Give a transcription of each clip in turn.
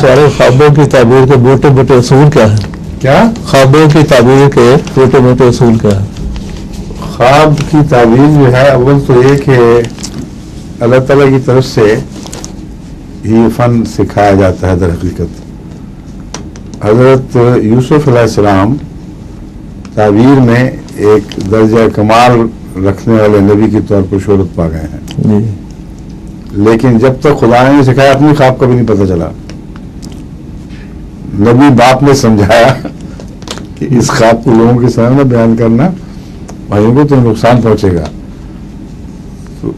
سارے خوابوں کی تعبیر کے موٹے موٹے اصول کیا ہیں؟ کیا خوابوں کی تعبیر کے موٹے موٹے اصول کیا ہیں؟ خواب کی تعبیر جو ہے اول تو یہ کہ اللہ تعالیٰ کی طرف سے یہ فن سکھایا جاتا ہے. در حقیقت حضرت یوسف علیہ السلام تعبیر میں ایک درجہ کمال رکھنے والے نبی کے طور پر شہرت پا گئے ہیں. لیکن جب تک خدا نے نہیں سکھایا اپنی خواب کا بھی نہیں پتہ چلا. نبی باپ نے سمجھایا کہ اس خواب کو لوگوں کے سامنے بیان کرنا بھائیوں کو تو نقصان پہنچے گا. تو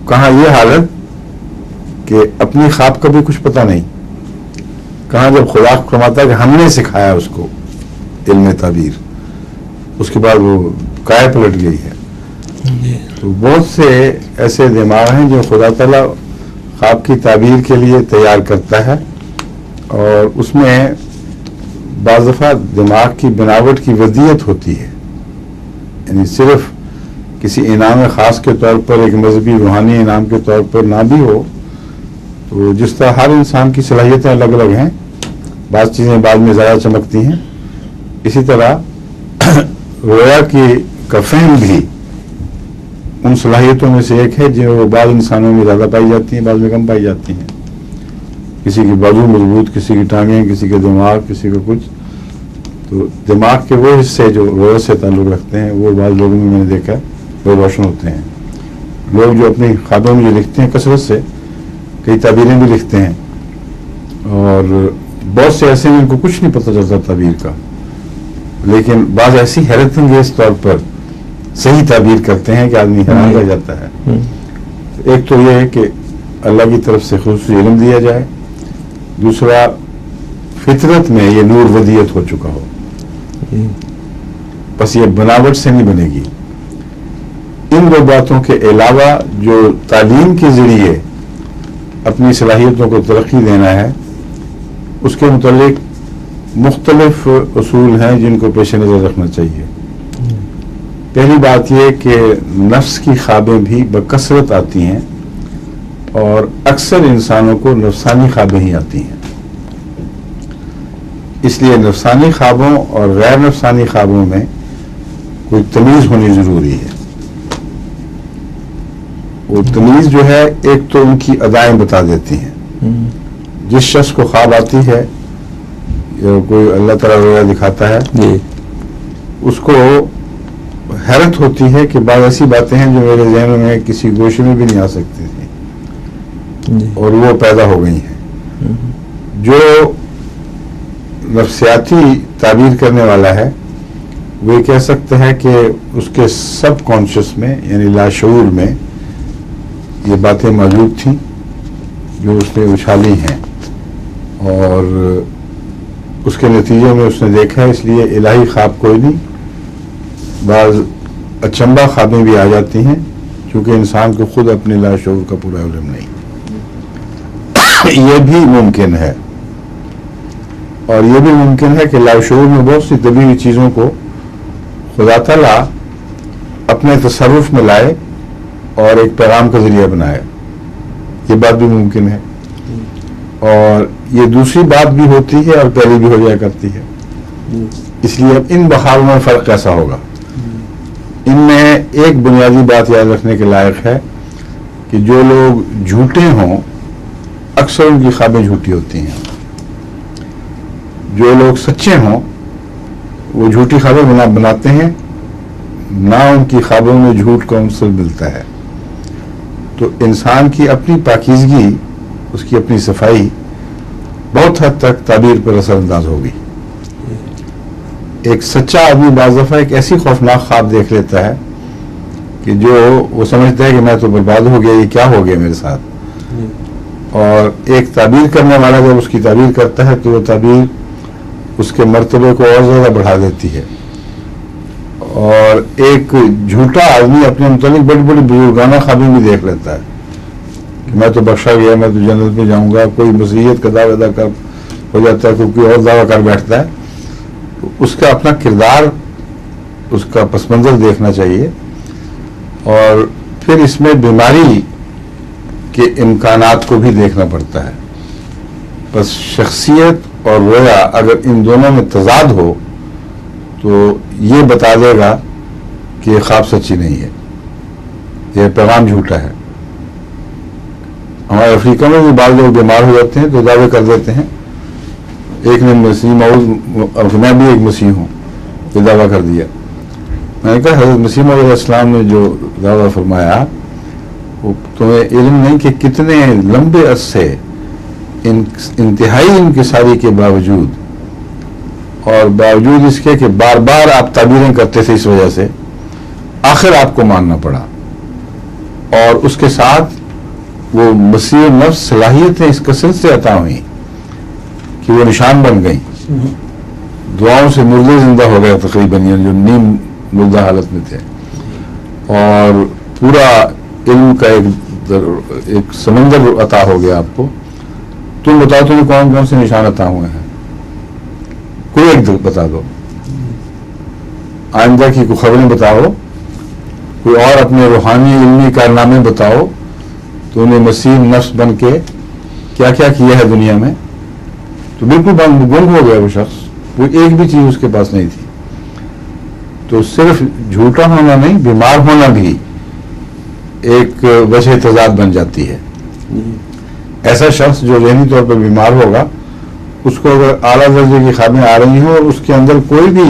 کہاں یہ حالت کہ اپنی خواب کا بھی کچھ پتہ نہیں, کہاں جب خدا فرماتا ہے کہ ہم نے سکھایا اس کو علم تعبیر, اس کے بعد وہ کائے پلٹ گئی ہے. تو بہت سے ایسے دماغ ہیں جو خدا تعالیٰ خواب کی تعبیر کے لیے تیار کرتا ہے, اور اس میں بعض دفعہ دماغ کی بناوٹ کی ودیت ہوتی ہے. یعنی صرف کسی انعام خاص کے طور پر, ایک مذہبی روحانی انعام کے طور پر نہ بھی ہو, تو جس طرح ہر انسان کی صلاحیتیں الگ الگ ہیں, بعض چیزیں بعد میں زیادہ چمکتی ہیں, اسی طرح رویا کا فہم بھی ان صلاحیتوں میں سے ایک ہے جو بعض انسانوں میں زیادہ پائی جاتی ہیں, بعض میں کم پائی جاتی ہیں. کسی کی بازو مضبوط, کسی کی ٹانگیں, کسی کا دماغ, کسی کا کچھ. تو دماغ کے وہ حصے جو رویا سے تعلق رکھتے ہیں وہ بعض لوگوں میں نے دیکھا وہ روشن ہوتے ہیں. لوگ جو اپنی خوابوں میں جو لکھتے ہیں کثرت سے, کئی تعبیریں بھی لکھتے ہیں, اور بہت سے ایسے ہیں ان کو کچھ نہیں پتہ چلتا تعبیر کا, لیکن بعض ایسی حیرت انگیز طور پر صحیح تعبیر کرتے ہیں کہ آدمی حیران رہ جاتا ہے. ایک تو یہ ہے کہ اللہ کی طرف سے خصوصی علم دیا جائے, دوسرا فطرت میں یہ نور ودیت ہو چکا ہو, بس یہ بناوٹ سے نہیں بنے گی. ان دو باتوں کے علاوہ جو تعلیم کے ذریعے اپنی صلاحیتوں کو ترقی دینا ہے, اس کے متعلق مختلف اصول ہیں جن کو پیش نظر رکھنا چاہیے. پہلی بات یہ کہ نفس کی خوابیں بھی بکثرت آتی ہیں, اور اکثر انسانوں کو نفسانی خوابیں ہی آتی ہیں. اس لیے نفسانی خوابوں اور غیر نفسانی خوابوں میں کوئی تمیز ہونی ضروری ہے. وہ تمیز جو ہے ایک تو ان کی ادائیں بتا دیتی ہیں. جس شخص کو خواب آتی ہے یا کوئی اللہ تعالیٰ رویا دکھاتا ہے, اس کو حیرت ہوتی ہے کہ بعض ایسی باتیں ہیں جو میرے ذہن میں کسی گوشے میں بھی نہیں آ سکتی تھیں, اور وہ پیدا ہو گئی ہیں. جو نفسیاتی تعبیر کرنے والا ہے وہ یہ کہہ سکتا ہے کہ اس کے سب کانشیس میں یعنی لاشعور میں یہ باتیں موجود تھیں جو اس نے اچھالی ہیں, اور اس کے نتیجے میں اس نے دیکھا ہے. اس لیے الہی خواب کوئی نہیں, بعض اچنبا خوابیں بھی آ جاتی ہیں کیونکہ انسان کو خود اپنے لاشعور کا پورا علم نہیں. یہ بھی ممکن ہے, اور یہ بھی ممکن ہے کہ لاشعور میں بہت سی دبی ہوئی چیزوں کو خدا تعالیٰ اپنے تصرف میں لائے اور ایک پیغام کا ذریعہ بنائے. یہ بات بھی ممکن ہے, اور یہ دوسری بات بھی ہوتی ہے اور پہلی بھی ہو جایا کرتی ہے. اس لیے اب ان بخاروں میں فرق کیسا ہوگا؟ ان میں ایک بنیادی بات یاد رکھنے کے لائق ہے کہ جو لوگ جھوٹے ہوں اکثر ان کی خوابیں جھوٹی ہوتی ہیں. جو لوگ سچے ہوں وہ جھوٹی خوابیں بناتے ہیں, نہ ان کی خوابوں میں جھوٹ کا عنصر ملتا ہے. تو انسان کی اپنی پاکیزگی, اس کی اپنی صفائی بہت حد تک تعبیر پر اثر انداز ہوگی. ایک سچا آدمی بعض دفعہ ایک ایسی خوفناک خواب دیکھ لیتا ہے کہ جو وہ سمجھتا ہے کہ میں تو برباد ہو گیا, یہ کیا ہو گیا میرے ساتھ. اور ایک تعبیر کرنے والا جب اس کی تعبیر کرتا ہے تو وہ تعبیر اس کے مرتبے کو اور زیادہ بڑھا دیتی ہے. اور ایک جھوٹا آدمی اپنے متعلق بڑی بڑی بزرگانہ خوابیں بھی دیکھ لیتا ہے کہ میں تو بخشا گیا, میں تو جنت میں جاؤں گا. کوئی مسیحیت کا دعویٰ ہو جاتا ہے, کوئی اور دعویٰ کر بیٹھتا ہے. تو اس کا اپنا کردار, اس کا پس منظر دیکھنا چاہیے. اور پھر اس میں بیماری کے امکانات کو بھی دیکھنا پڑتا ہے. بس شخصیت اور رویا اگر ان دونوں میں تضاد ہو تو یہ بتا دے گا کہ یہ خواب سچی نہیں ہے، یہ پیغام جھوٹا ہے۔ ہمارے افریقہ میں بھی بعض لوگ بیمار ہو جاتے ہیں تو دعوے کر دیتے ہیں، ایک نے مسیح موعود، میں بھی ایک مسیح ہوں، یہ دعویٰ کر دیا۔ میں نے کہا حضرت مسیح موعود علیہ السلام نے جو دعویٰ فرمایا وہ تمہیں علم نہیں کہ کتنے لمبے عرصے انتہائی انکساری کے باوجود اور باوجود اس کے کہ بار بار آپ تعبیریں کرتے تھے، اس وجہ سے آخر آپ کو ماننا پڑا، اور اس کے ساتھ وہ مسیح نفس صلاحیتیں اس کثرت سے عطا ہوئیں کہ وہ نشان بن گئیں، دعاؤں سے مردے زندہ ہو گئے تقریباً، جو نیم مردہ حالت میں تھے، اور پورا علم کا ایک سمندر عطا ہو گیا آپ کو۔ تم بتاؤ تمہیں کون کون سے نشان عطا ہوئے ہیں؟ کوئی ایک بتا دو، آئندہ کی کوئی خبریں بتاؤ، کوئی اور اپنے روحانی علمی کارنامے بتاؤ، تو انہیں مسیح نفس بن کے کیا کیا کیا ہے دنیا میں۔ تو بالکل گم ہو گیا وہ شخص، وہ ایک بھی چیز اس کے پاس نہیں تھی۔ تو صرف جھوٹا ہونا نہیں، بیمار ہونا بھی ایک وجہ تضاد بن جاتی ہے۔ ایسا شخص جو ذہنی طور پر بیمار ہوگا، اس کو اگر اعلیٰ درجے کی خوابیں آ رہی ہوں اور اس کے اندر کوئی بھی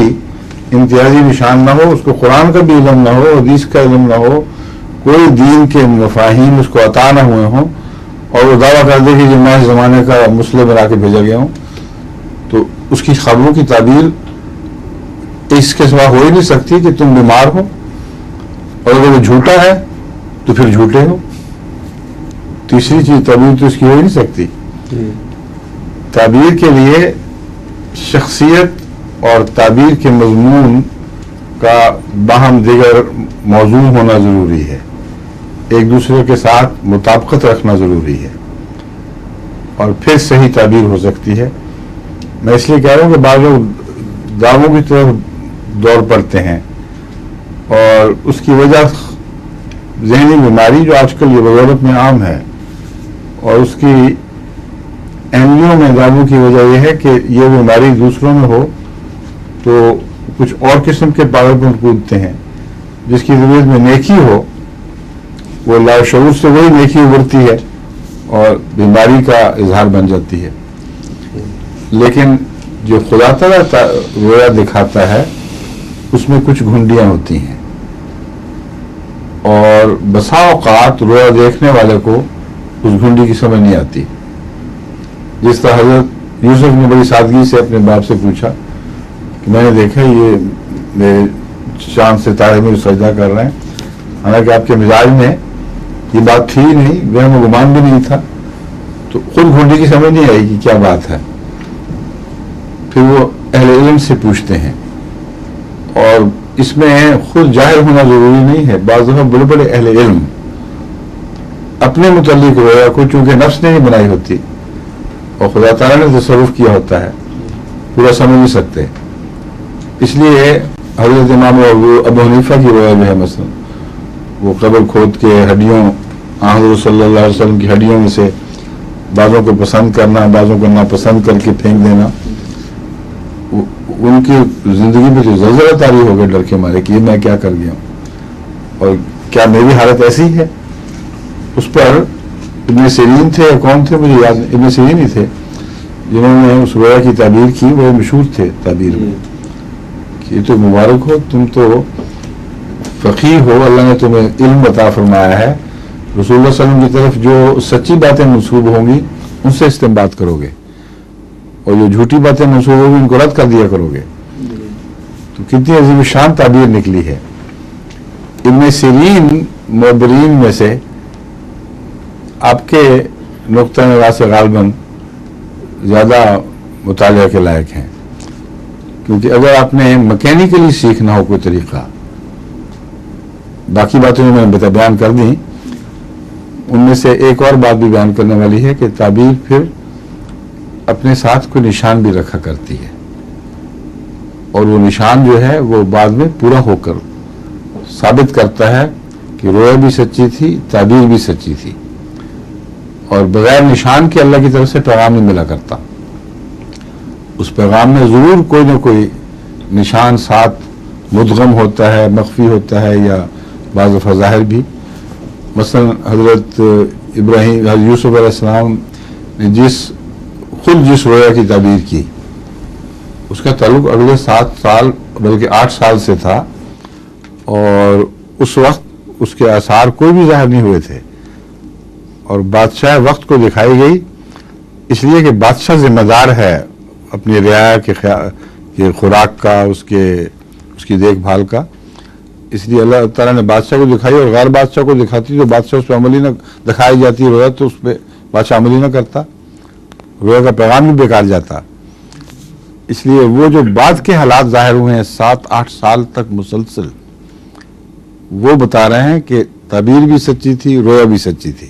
امتیازی نشان نہ ہو، اس کو قرآن کا بھی علم نہ ہو، حدیث کا علم نہ ہو، کوئی دین کے مفاہیم اس کو عطا نہ ہوئے ہوں، اور وہ دعویٰ کر دے کہ میں اس زمانے کا مسلم بنا کے بھیجا گیا ہوں، تو اس کی خبروں کی تعبیر اس کے سوا ہو ہی نہیں سکتی کہ تم بیمار ہو، اور اگر وہ جھوٹا ہے تو پھر جھوٹے ہو۔ تیسری چیز تعبیر تو اس کی ہو ہی نہیں سکتی۔ تعبیر کے لیے شخصیت اور تعبیر کے مضمون کا باہم دیگر موضوع ہونا ضروری ہے، ایک دوسرے کے ساتھ مطابقت رکھنا ضروری ہے، اور پھر صحیح تعبیر ہو سکتی ہے۔ میں اس لیے کہہ رہا ہوں کہ بعض لوگ دعووں کی طرف دوڑ پڑتے ہیں، اور اس کی وجہ ذہنی بیماری جو آج کل یہ بغیرت میں عام ہے، اور اس کی اہمیوں میں دعووں کی وجہ یہ ہے کہ یہ بیماری دوسروں میں ہو تو کچھ اور قسم کے پاگل پن کودتے ہیں، جس کی ضرورت میں نیکی ہو وہ لاشعور سے وہی نیکی ابھرتی ہے اور بیماری کا اظہار بن جاتی ہے۔ لیکن جو خدا تعالیٰ رویا دکھاتا ہے اس میں کچھ گھنڈیاں ہوتی ہیں، اور بسا اوقات رویا دیکھنے والے کو اس گھنڈی کی سمجھ نہیں آتی۔ جس طرح حضرت یوسف نے بڑی سادگی سے اپنے باپ سے پوچھا کہ میں نے دیکھا یہ میرے چاند ستارے میں سجدہ کر رہے ہیں، حالانکہ آپ کے مزاج میں یہ بات تھی نہیں، وہم و گمان بھی نہیں تھا، تو خود گھنڈی کی سمجھ نہیں آئی کہ کیا بات ہے۔ پھر وہ اہل علم سے پوچھتے ہیں، اور اس میں خود جاہل ہونا ضروری نہیں ہے، بعض دفعہ بڑے بڑے اہل علم اپنے متعلق رویا کو چونکہ نفس نے ہی بنائی ہوتی اور خدا تعالیٰ نے تصرف کیا ہوتا ہے، پورا سمجھ نہیں سکتے۔ اس لیے حضرت امام ابو حنیفہ کی رویا جو ہے مثلا، وہ قبر کھود کے ہڈیوں حضرت صلی اللہ علیہ وسلم کی ہڈیوں میں سے بعضوں کو پسند کرنا، بعضوں کو ناپسند کر کے پھینک دینا، ان کی زندگی میں جو زلزلہ طاری ہو گئے ڈر کے مارے کہ یہ میں کیا کر گیا ہوں، اور کیا میری حالت ایسی ہے۔ اس پر ابن سیرین تھے یا کون تھے مجھے یاد نہیں، ابن سیرین ہی تھے جنہوں نے اس رویا کی تعبیر کی، وہ مشہور تھے تعبیر میں کہ یہ تو مبارک ہو، تم تو فقیہ ہو، اللہ نے تمہیں علم عطا فرمایا ہے، رسول اللہ صلی اللہ علیہ وسلم کی طرف جو سچی باتیں منسوب ہوں گی ان سے استنباط کرو گے، اور جو جھوٹی باتیں منسوب ہوگی ان کو رد کر دیا کرو گے۔ تو کتنی عظیم شان تعبیر نکلی ہے۔ ابن سیرین معبرین میں سے آپ کے نقطہ نظر سے غالباً زیادہ مطالعہ کے لائق ہیں، کیونکہ اگر آپ نے میکینیکلی سیکھنا ہو کوئی طریقہ، باقی باتیں میں نے بیان کر دیں، ان میں سے ایک اور بات بھی بیان کرنے والی ہے کہ تعبیر پھر اپنے ساتھ کوئی نشان بھی رکھا کرتی ہے، اور وہ نشان جو ہے وہ بعد میں پورا ہو کر ثابت کرتا ہے کہ رویا بھی سچی تھی، تعبیر بھی سچی تھی۔ اور بغیر نشان کے اللہ کی طرف سے پیغام نہیں ملا کرتا. اس پیغام میں ضرور کوئی نہ کوئی نشان ساتھ مدغم ہوتا ہے، مخفی ہوتا ہے، یا بعض دفعہ ظاہر بھی. مثلا حضرت ابراہیم، حضرت یوسف علیہ السلام نے خود جس رویا کی تعبیر کی، اس کا تعلق اگلے 7 سال بلکہ 8 سال سے تھا، اور اس وقت اس کے آثار کوئی بھی ظاہر نہیں ہوئے تھے، اور بادشاہ وقت کو دکھائی گئی، اس لیے کہ بادشاہ ذمہ دار ہے اپنی رعایا کے خوراک کا، اس کی دیکھ بھال کا. اس لیے اللہ تعالیٰ نے بادشاہ کو دکھائی، اور غیر بادشاہ کو دکھاتی تو بادشاہ اس پہ عملی نہ دکھائی جاتی رویا، تو اس پہ بادشاہ عملی نہ کرتا، رویا کا پیغام بھی بیکار جاتا. اس لیے وہ جو بعد کے حالات ظاہر ہوئے ہیں 7-8 سال تک مسلسل، وہ بتا رہے ہیں کہ تعبیر بھی سچی تھی، رویا بھی سچی تھی.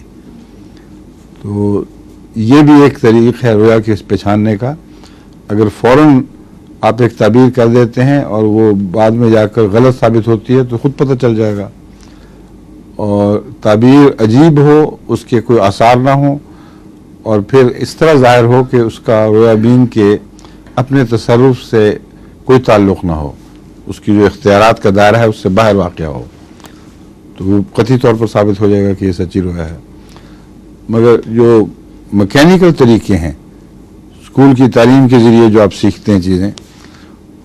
تو یہ بھی ایک طریق ہے رویا کے پہچاننے کا. اگر فوراً آپ ایک تعبیر کر دیتے ہیں اور وہ بعد میں جا کر غلط ثابت ہوتی ہے تو خود پتہ چل جائے گا. اور تعبیر عجیب ہو، اس کے کوئی آثار نہ ہوں، اور پھر اس طرح ظاہر ہو کہ اس کا رویا بین کے اپنے تصرف سے کوئی تعلق نہ ہو، اس کی جو اختیارات کا دائرہ ہے اس سے باہر واقع ہو، تو وہ قطعی طور پر ثابت ہو جائے گا کہ یہ سچی رویا ہے. مگر جو مکینیکل طریقے ہیں، اسکول کی تعلیم کے ذریعے جو آپ سیکھتے ہیں چیزیں،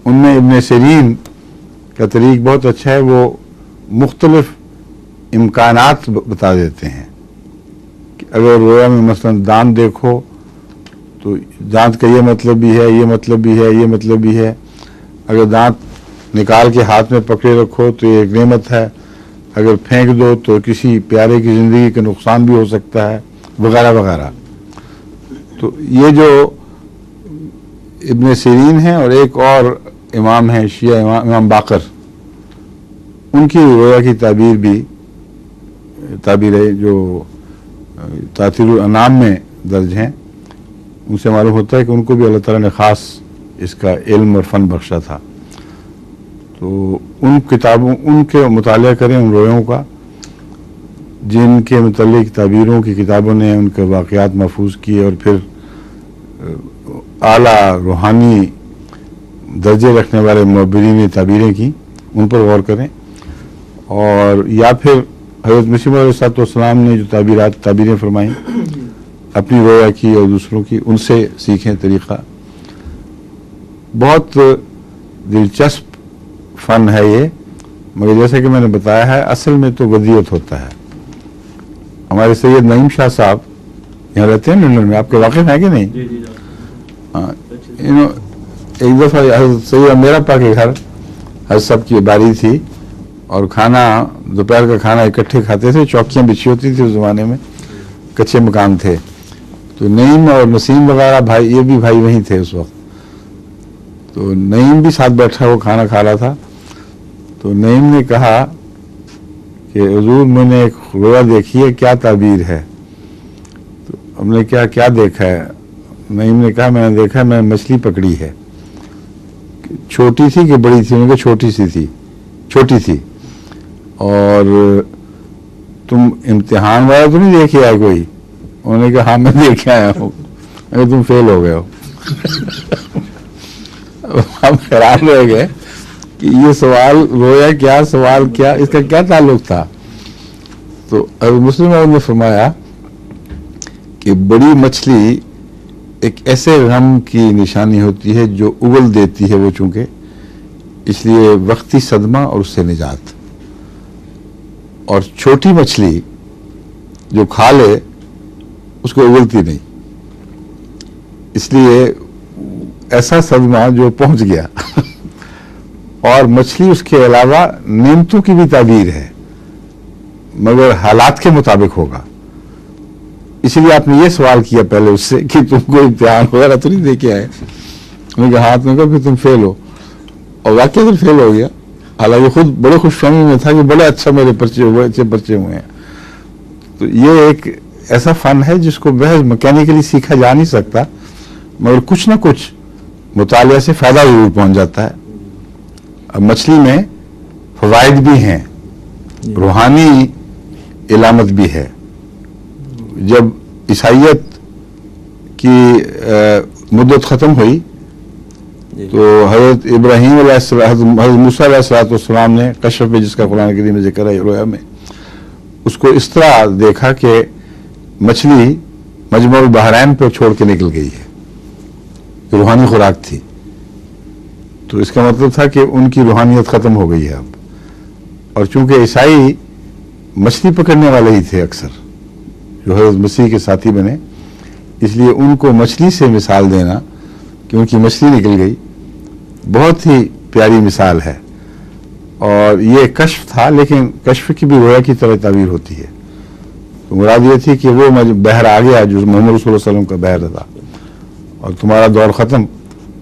ان میں ابن سیرین کا طریق بہت اچھا ہے. وہ مختلف امکانات بتا دیتے ہیں کہ اگر رویا میں مثلا دانت دیکھو تو دانت کا یہ مطلب بھی ہے، یہ مطلب بھی ہے، یہ مطلب بھی ہے. اگر دانت نکال کے ہاتھ میں پکڑے رکھو تو یہ ایک نعمت ہے، اگر پھینک دو تو کسی پیارے کی زندگی کا نقصان بھی ہو سکتا ہے، وغیرہ وغیرہ. تو یہ جو ابن سیرین ہیں، اور ایک اور امام ہیں شیعہ امام باقر، ان کی رویا کی تعبیر بھی تعبیریں جو تاثیر الانام میں درج ہیں، ان سے معلوم ہوتا ہے کہ ان کو بھی اللہ تعالیٰ نے خاص اس کا علم اور فن بخشا تھا. تو ان کتابوں، ان کے مطالعہ کریں ان رویوں کا، جن کے متعلق تعبیروں کی کتابوں نے ان کے واقعات محفوظ کیے، اور پھر اعلیٰ روحانی درجے رکھنے والے معبرین نے تعبیریں کی، ان پر غور کریں. اور یا پھر حضرت مسیح علیہ السلام نے جو تعبیریں فرمائیں اپنی رویا کی اور دوسروں کی، ان سے سیکھیں طریقہ. بہت دلچسپ فن ہے یہ، مگر جیسا کہ میں نے بتایا ہے اصل میں تو ودیعت ہوتا ہے. ہمارے سید نعیم شاہ صاحب یہاں رہتے ہیں لندن میں، آپ کے واقف ہیں کہ نہیں؟ ہاں، ایک دفعہ حضرت سید امیر پا کے گھر حضرت صاحب کی باری تھی، اور کھانا دوپہر کا کھانا اکٹھے کھاتے تھے، چوکیاں بچھی ہوتی تھی اس زمانے میں، کچے مکان تھے. تو نعیم اور نسیم وغیرہ بھائی، یہ بھی بھائی وہیں تھے اس وقت. تو نعیم بھی ساتھ بیٹھا وہ کھانا کھا رہا تھا. تو نعیم نے کہا کہ حضور میں نے ایک رویا دیکھی ہے، کیا تعبیر ہے؟ تو ہم نے کیا دیکھا ہے؟ نعیم نے کہا میں نے دیکھا ہے، میں نے مچھلی پکڑی ہے. چھوٹی تھی کہ بڑی تھی؟ انہوں نے کہا چھوٹی تھی. اور تم امتحان والا تو نہیں دیکھے آئے کوئی؟ انہوں نے کہا ہاں میں دیکھ آیا ہوں. اگر تم فیل ہو گئے ہو. ہم حیران رہ گئے کہ یہ سوال رویا کیا، سوال کیا، اس کا کیا تعلق تھا. تو مسلم نے فرمایا کہ بڑی مچھلی ایک ایسے غم کی نشانی ہوتی ہے جو اگل دیتی ہے وہ، چونکہ اس لیے وقتی صدمہ اور اس سے نجات. اور چھوٹی مچھلی جو کھا لے اس کو اگلتی نہیں، اس لیے ایسا صدمہ جو پہنچ گیا. اور مچھلی اس کے علاوہ نعمتوں کی بھی تعبیر ہے، مگر حالات کے مطابق ہوگا. اسی لیے آپ نے یہ سوال کیا پہلے اس سے کہ تم کو امتحان وغیرہ تو نہیں دے کے آئے؟ انہوں نے کہا ہاتھ میں کہا پھر تم فیل ہو. اور واقعی پھر فیل ہو گیا، حالانکہ خود بڑے خوش فہمی میں تھا کہ بڑے اچھا میرے پرچے ہوئے، اچھے پرچے ہوئے ہیں. تو یہ ایک ایسا فن ہے جس کو محض مکینیکلی سیکھا جا نہیں سکتا، مگر کچھ نہ کچھ مطالعہ سے فائدہ ضرور پہنچ جاتا ہے. اب مچھلی میں فوائد بھی ہیں، روحانی علامت بھی ہے. جب عیسائیت کی مدت ختم ہوئی تو حضرت ابراہیم علیہ السلام، حضرت موسیٰ علیہ السلام نے کشف میں، جس کا قرآن کریم میں ذکر ہے رویا میں، اس کو اس طرح دیکھا کہ مچھلی مجمع البحرین پر چھوڑ کے نکل گئی ہے، روحانی خوراک تھی. تو اس کا مطلب تھا کہ ان کی روحانیت ختم ہو گئی ہے اب. اور چونکہ عیسائی مچھلی پکڑنے والے ہی تھے اکثر، جو حضرت مسیح کے ساتھی بنے، اس لیے ان کو مچھلی سے مثال دینا کہ ان کی مچھلی نکل گئی بہت ہی پیاری مثال ہے. اور یہ کشف تھا، لیکن کشف کی بھی رویا کی طرح تعبیر ہوتی ہے. تو مراد یہ تھی کہ وہ بحر آ گیا جو محمد رسول اللہ علیہ وسلم کا بحر تھا، اور تمہارا دور ختم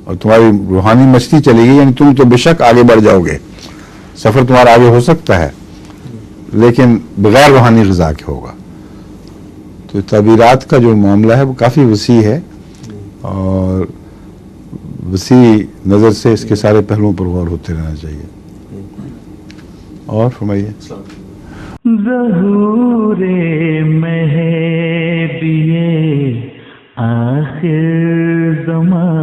اور تمہاری روحانی مچھلی چلی گئی. یعنی تم تو بے شک آگے بڑھ جاؤ گے، سفر تمہارا آگے ہو سکتا ہے، لیکن بغیر روحانی غذا کے ہوگا. تو تعبیرات کا جو معاملہ ہے وہ کافی وسیع ہے، اور وسیع نظر سے اس کے سارے پہلوؤں پر غور ہوتے رہنا چاہیے. اور فرمائیے. ظہور مہدی آخر زمان